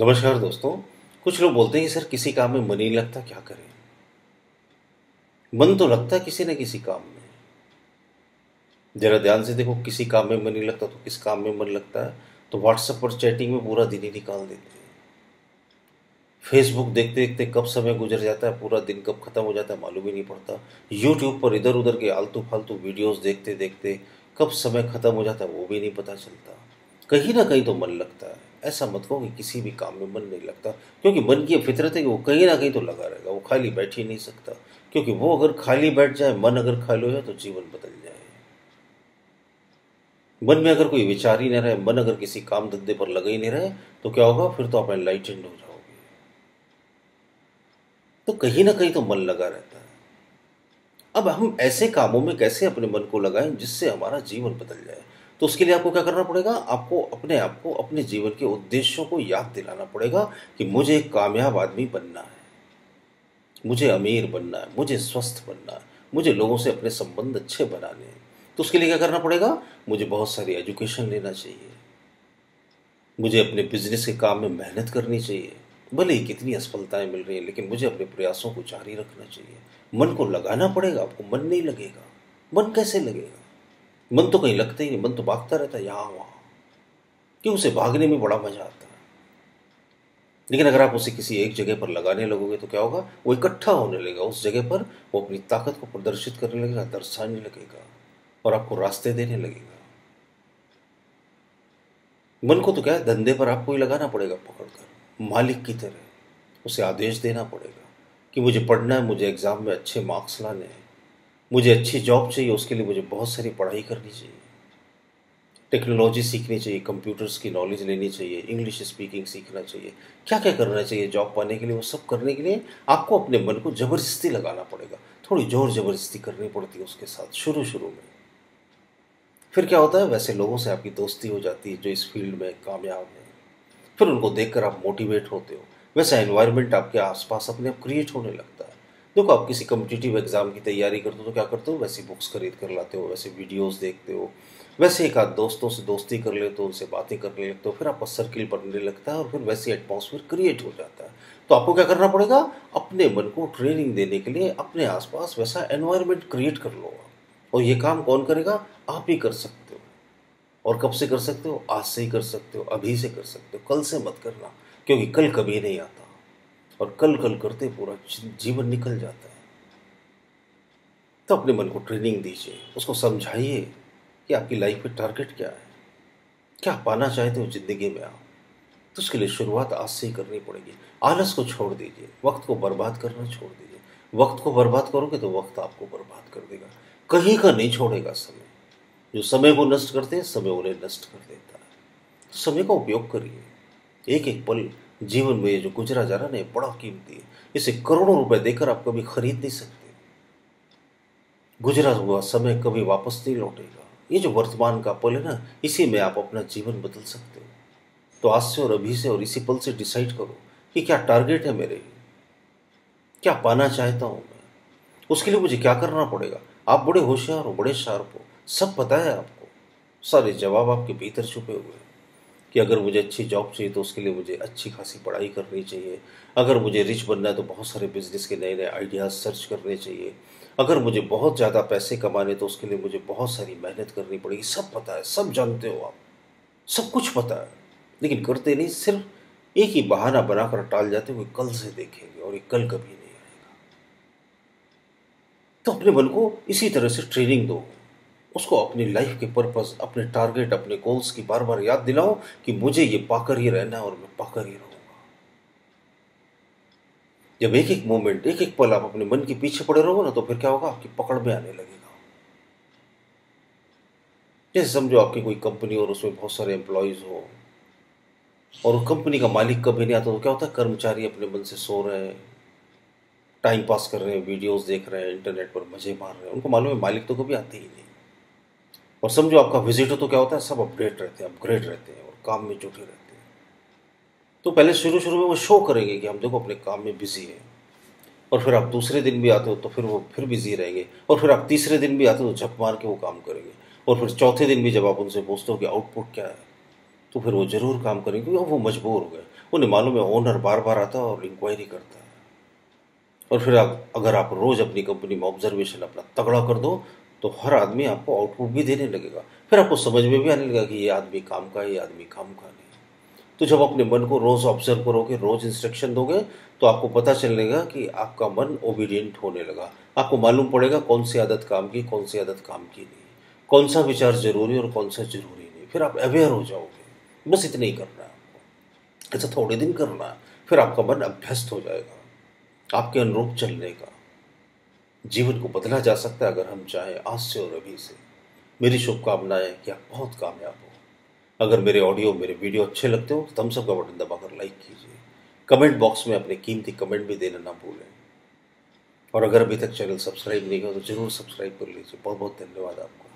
नमस्कार दोस्तों। कुछ लोग बोलते हैं कि सर किसी काम में मन ही नहीं लगता, क्या करें। मन तो लगता है किसी न किसी काम में। जरा ध्यान से देखो, किसी काम में मन नहीं लगता तो किस काम में मन लगता है। तो व्हाट्सएप पर चैटिंग में पूरा दिन ही निकाल देते हैं। फेसबुक देखते देखते कब समय गुजर जाता है, पूरा दिन कब खत्म हो जाता है मालूम ही नहीं पड़ता। यूट्यूब पर इधर उधर के आलतू फालतू वीडियोस देखते देखते कब समय खत्म हो जाता है वो भी नहीं पता चलता। कहीं ना कहीं तो मन लगता है। ऐसा मत कहो कि किसी भी काम में मन नहीं लगता, क्योंकि मन की फितरत है कि वो कहीं ना कहीं तो लगा रहेगा, वो खाली बैठ ही नहीं सकता। क्योंकि वो अगर खाली बैठ जाए, मन अगर खाली हो जाए तो जीवन बदल जाए। मन में अगर कोई विचार ही नहीं रहे, मन अगर किसी काम धंधे पर लगा ही नहीं रहे, तो क्या होगा, फिर तो आप एनलाइटेंड हो जाओगे। तो कहीं ना कहीं तो मन लगा रहता है। अब हम ऐसे कामों में कैसे अपने मन को लगाएं जिससे हमारा जीवन बदल जाए। तो उसके लिए आपको क्या करना पड़ेगा, आपको अपने आप को अपने जीवन के उद्देश्यों को याद दिलाना पड़ेगा कि मुझे एक कामयाब आदमी बनना है, मुझे अमीर बनना है, मुझे स्वस्थ बनना है, मुझे लोगों से अपने संबंध अच्छे बनाने हैं। तो उसके लिए क्या करना पड़ेगा, मुझे बहुत सारी एजुकेशन लेना चाहिए, मुझे अपने बिजनेस के काम में मेहनत करनी चाहिए। भले ही कितनी असफलताएं मिल रही हैं, लेकिन मुझे अपने प्रयासों को जारी रखना चाहिए। मन को लगाना पड़ेगा। आपको मन नहीं लगेगा, मन कैसे लगेगा। मन तो कहीं लगता ही नहीं, मन तो भागता रहता है यहाँ वहाँ, कि उसे भागने में बड़ा मजा आता है। लेकिन अगर आप उसे किसी एक जगह पर लगाने लगोगे तो क्या होगा, वो इकट्ठा होने लगेगा उस जगह पर, वो अपनी ताकत को प्रदर्शित करने लगेगा, दर्शाने लगेगा और आपको रास्ते देने लगेगा। मन को तो क्या है, धंधे पर आपको ही लगाना पड़ेगा पकड़कर, मालिक की तरह उसे आदेश देना पड़ेगा कि मुझे पढ़ना है, मुझे एग्ज़ाम में अच्छे मार्क्स लाने हैं, मुझे अच्छी जॉब चाहिए, उसके लिए मुझे बहुत सारी पढ़ाई करनी चाहिए, टेक्नोलॉजी सीखनी चाहिए, कंप्यूटर्स की नॉलेज लेनी चाहिए, इंग्लिश स्पीकिंग सीखना चाहिए। क्या क्या करना चाहिए जॉब पाने के लिए, वो सब करने के लिए आपको अपने मन को ज़बरदस्ती लगाना पड़ेगा। थोड़ी ज़ोर ज़बरदस्ती करनी पड़ती है उसके साथ शुरू शुरू में। फिर क्या होता है, वैसे लोगों से आपकी दोस्ती हो जाती है जो इस फील्ड में कामयाब हैं। फिर उनको देखकर आप मोटिवेट होते हो, वैसा एनवायरनमेंट आपके आसपास अपने आप क्रिएट होने लगता है। देखो, आप किसी कम्पिटिटिव एग्जाम की तैयारी करते हो तो क्या करते हो, वैसी बुक्स खरीद कर लाते हो, वैसे वीडियोस देखते हो, वैसे एक आध दोस्तों से दोस्ती कर लेते हो, उनसे बातें करने लगते हो, फिर आपका सर्किल बनने लगता है और फिर वैसी एटमॉस्फेयर क्रिएट हो जाता है। तो आपको क्या करना पड़ेगा, अपने मन को ट्रेनिंग देने के लिए अपने आसपास वैसा एनवायरनमेंट क्रिएट कर लो। और ये काम कौन करेगा, आप ही कर सकते हो। और कब से कर सकते हो, आज से ही कर सकते हो, अभी से कर सकते हो, कल से मत करना, क्योंकि कल कभी नहीं आता और कल कल करते पूरा जीवन निकल जाता है। तो अपने मन को ट्रेनिंग दीजिए, उसको समझाइए कि आपकी लाइफ में टारगेट क्या है, क्या पाना चाहते हो जिंदगी में आप। तो उसके लिए शुरुआत आज से ही करनी पड़ेगी। आलस को छोड़ दीजिए, वक्त को बर्बाद करना छोड़ दीजिए। वक्त को बर्बाद करोगे तो वक्त आपको बर्बाद कर देगा, कहीं का नहीं छोड़ेगा समय। जो समय को नष्ट करते हैं, समय उन्हें नष्ट कर देता है। तो समय का उपयोग करिए। एक एक पल जीवन में ये जो गुजरा जा रहा है ना, ये बड़ा कीमती है। इसे करोड़ों रुपए देकर आप कभी खरीद नहीं सकते। गुजरा हुआ समय कभी वापस नहीं लौटेगा। ये जो वर्तमान का पल है ना, इसी में आप अपना जीवन बदल सकते हो। तो आज से और अभी से और इसी पल से डिसाइड करो कि क्या टारगेट है मेरे, क्या पाना चाहता हूं मैं, उसके लिए मुझे क्या करना पड़ेगा। आप बड़े होशियार हो, बड़े शार्प हो, सब पता है आपको, सारे जवाब आपके भीतर छुपे हुए हैं। कि अगर मुझे अच्छी जॉब चाहिए तो उसके लिए मुझे अच्छी खासी पढ़ाई करनी चाहिए, अगर मुझे रिच बनना है तो बहुत सारे बिजनेस के नए नए आइडियाज़ सर्च करने चाहिए, अगर मुझे बहुत ज़्यादा पैसे कमाने तो उसके लिए मुझे बहुत सारी मेहनत करनी पड़ेगी। सब पता है, सब जानते हो आप, सब कुछ पता है, लेकिन करते नहीं। सिर्फ एक ही बहाना बनाकर टाल जाते हुए, कल से देखेंगे, और ये कल कभी नहीं आएगा। तो अपने मन को इसी तरह से ट्रेनिंग दो, उसको अपनी लाइफ के पर्पस, अपने टारगेट, अपने गोल्स की बार बार याद दिलाओ कि मुझे ये पाकर ही रहना है और मैं पाकर ही रहूंगा। जब एक एक मोमेंट, एक एक पल आप अपने मन के पीछे पड़े रहोगे ना, तो फिर क्या होगा, आपकी पकड़ में आने लगेगा। जैसे समझो आपकी कोई कंपनी और उसमें बहुत सारे एम्प्लॉयज हो और कंपनी का मालिक कभी नहीं आता, तो क्या होता है, कर्मचारी अपने मन से सो रहे हैं, टाइम पास कर रहे हैं, वीडियोस देख रहे हैं, इंटरनेट पर मजे मार रहे हैं, उनको मालूम है मालिक तो कभी आते ही नहीं। और समझो आपका विजिट हो तो क्या होता है, सब अपग्रेड रहते हैं और काम में जुटे रहते हैं। तो पहले शुरू शुरू में वो शो करेंगे कि हम देखो अपने काम में बिजी हैं, और फिर आप दूसरे दिन भी आते हो तो फिर वो फिर बिजी रहेंगे, और फिर आप तीसरे दिन भी आते हो तो झक मार के वो काम करेंगे, और फिर चौथे दिन भी जब आप उनसे पूछते हो कि आउटपुट क्या है, तो फिर वो जरूर काम करेंगे क्योंकि अब वो मजबूर हो गए। उन्हें मालूम है ओनर बार बार आता है और इंक्वायरी करता है। और फिर अगर आप रोज़ अपनी कंपनी में ऑब्जर्वेशन अपना तगड़ा कर दो तो हर आदमी आपको आउटपुट भी देने लगेगा। फिर आपको समझ में भी आने लगेगा कि ये आदमी काम का है, ये आदमी काम का नहीं। तो जब अपने मन को रोज़ ऑब्जर्व करोगे, रोज़ इंस्ट्रक्शन दोगे, तो आपको पता चलेगा कि आपका मन ओबीडियंट होने लगा। आपको मालूम पड़ेगा कौन सी आदत काम की, कौन सी आदत काम की नहीं, कौन सा विचार ज़रूरी और कौन सा ज़रूरी नहीं। फिर आप अवेयर हो जाओगे। बस इतना ही करना है आपको। ऐसा थोड़े दिन करना है, फिर आपका मन अभ्यस्त हो जाएगा आपके अनुरूप चलने का। जीवन को बदला जा सकता है अगर हम चाहें, आज से और अभी से। मेरी शुभकामनाएं कि आप बहुत कामयाब हो। अगर मेरे ऑडियो, मेरे वीडियो अच्छे लगते हो तो थम्स अप का बटन दबाकर लाइक कीजिए। कमेंट बॉक्स में अपने कीमती कमेंट भी देना ना भूलें। और अगर अभी तक चैनल सब्सक्राइब नहीं किया तो जरूर सब्सक्राइब कर लीजिए। बहुत बहुत धन्यवाद आपका।